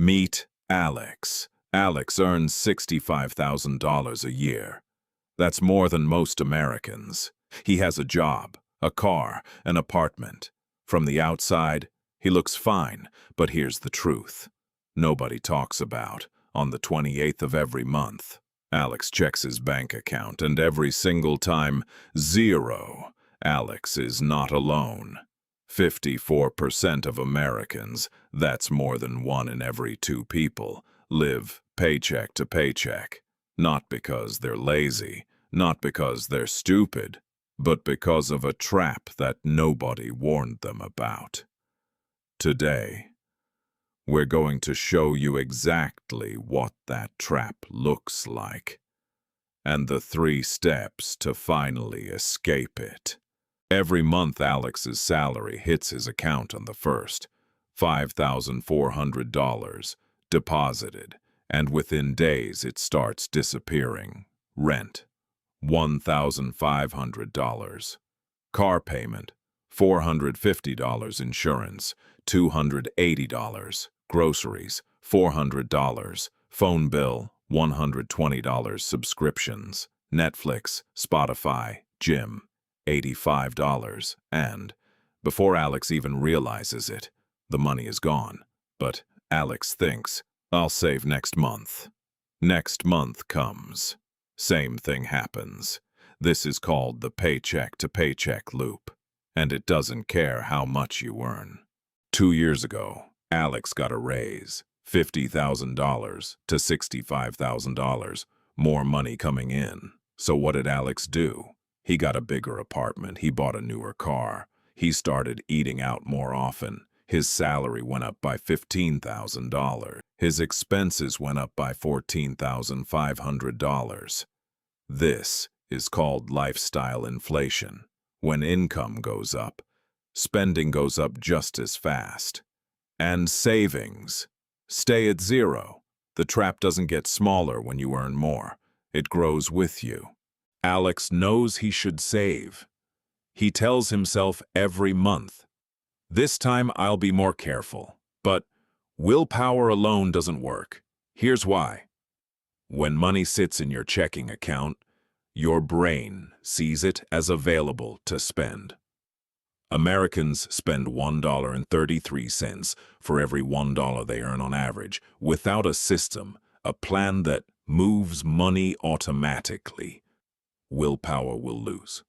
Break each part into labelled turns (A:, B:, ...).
A: Meet Alex. Alex earns $65,000 a year. That's more than most Americans. He has a job, a car, an apartment. From the outside, he looks fine, but here's the truth. Nobody talks about. On the 28th of every month, Alex checks his bank account, and every single time, zero. Alex is not alone. 54% of Americans, that's more than 1 in every 2 people, live paycheck to paycheck. Not because they're lazy, not because they're stupid, but because of a trap that nobody warned them about. Today, we're going to show you exactly what that trap looks like, and the 3 steps to finally escape it. Every month Alex's salary hits his account on the 1st, $5,400 deposited, and within days it starts disappearing. Rent, $1,500. Car payment, $450. Insurance, $280. Groceries, $400. Phone bill, $120. Subscriptions, Netflix, Spotify, gym, $85. And, before Alex even realizes it, the money is gone. But Alex thinks, I'll save next month. Next month comes. Same thing happens. This is called the paycheck to paycheck loop, and it doesn't care how much you earn. 2 years ago, Alex got a raise, $50,000 to $65,000, more money coming in. So what did Alex do? He got a bigger apartment, he bought a newer car, he started eating out more often. His salary went up by $15,000. His expenses went up by $14,500. This is called lifestyle inflation. When income goes up, spending goes up just as fast. And savings stay at zero. The trap doesn't get smaller when you earn more. It grows with you. Alex knows he should save. He tells himself every month, this time I'll be more careful. But willpower alone doesn't work. Here's why. When money sits in your checking account, your brain sees it as available to spend. Americans spend $1.33 for every $1 they earn on average, without a system, a plan that moves money automatically. Willpower will lose.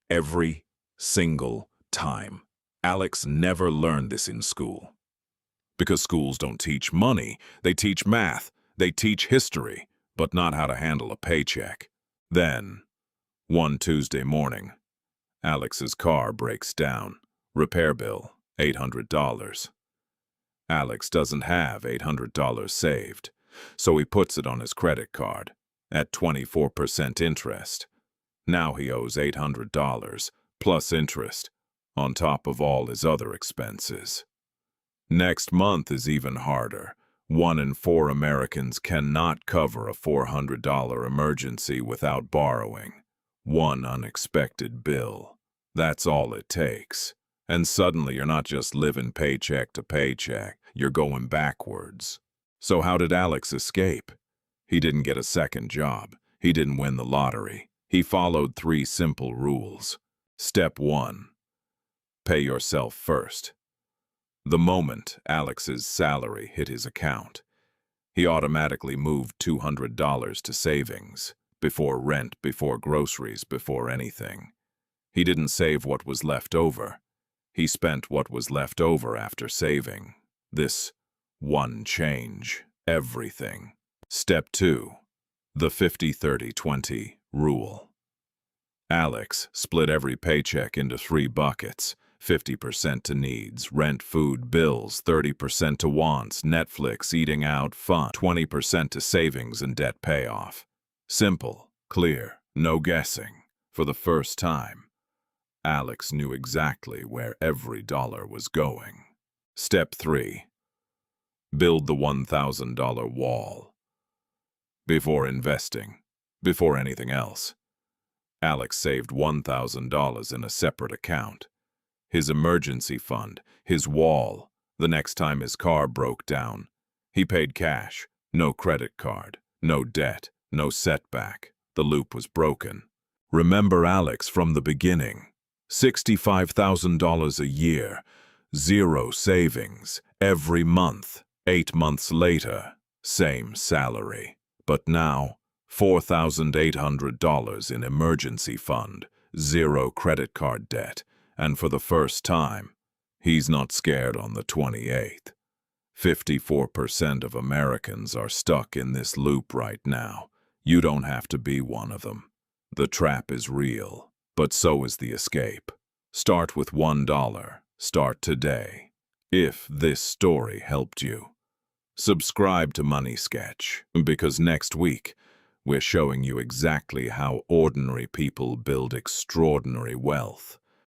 A: Every single time. Alex never learned this in school. Because schools don't teach money, they teach math, they teach history, but not how to handle a paycheck. Then, one Tuesday morning, Alex's car breaks down. Repair bill, $800. Alex doesn't have $800 saved, so he puts it on his credit card at 24% interest. Now he owes $800 plus interest on top of all his other expenses. Next month is even harder. 1 in 4 Americans cannot cover a $400 emergency without borrowing. One unexpected bill. That's all it takes. And suddenly you're not just living paycheck to paycheck, you're going backwards. So how did Alex escape? He didn't get a second job. He didn't win the lottery. He followed 3 simple rules. Step 1. Pay yourself first. The moment Alex's salary hit his account, he automatically moved $200 to savings, before rent, before groceries, before anything. He didn't save what was left over. He spent what was left over after saving. This one change, everything. Step 2. The 50-30-20 rule. Alex split every paycheck into 3 buckets. 50% to needs, rent, food, bills, 30% to wants, Netflix, eating out, fun, 20% to savings and debt payoff. Simple, clear, no guessing. For the first time, Alex knew exactly where every dollar was going. Step 3. Build the $1,000 wall. Before investing, before anything else, Alex saved $1,000 in a separate account. His emergency fund, his wall. The next time his car broke down, He paid cash, no credit card, no debt, no setback. The loop was broken. Remember Alex from the beginning. $65,000 a year, zero savings, every month. 8 months later, same salary. But now, $4,800 in emergency fund, zero credit card debt, and for the first time, he's not scared on the 28th. 54% of Americans are stuck in this loop right now. You don't have to be one of them. The trap is real, but so is the escape. Start with $1. Start today. If this story helped you, subscribe to Money Sketch, because next week, we're showing you exactly how ordinary people build extraordinary wealth.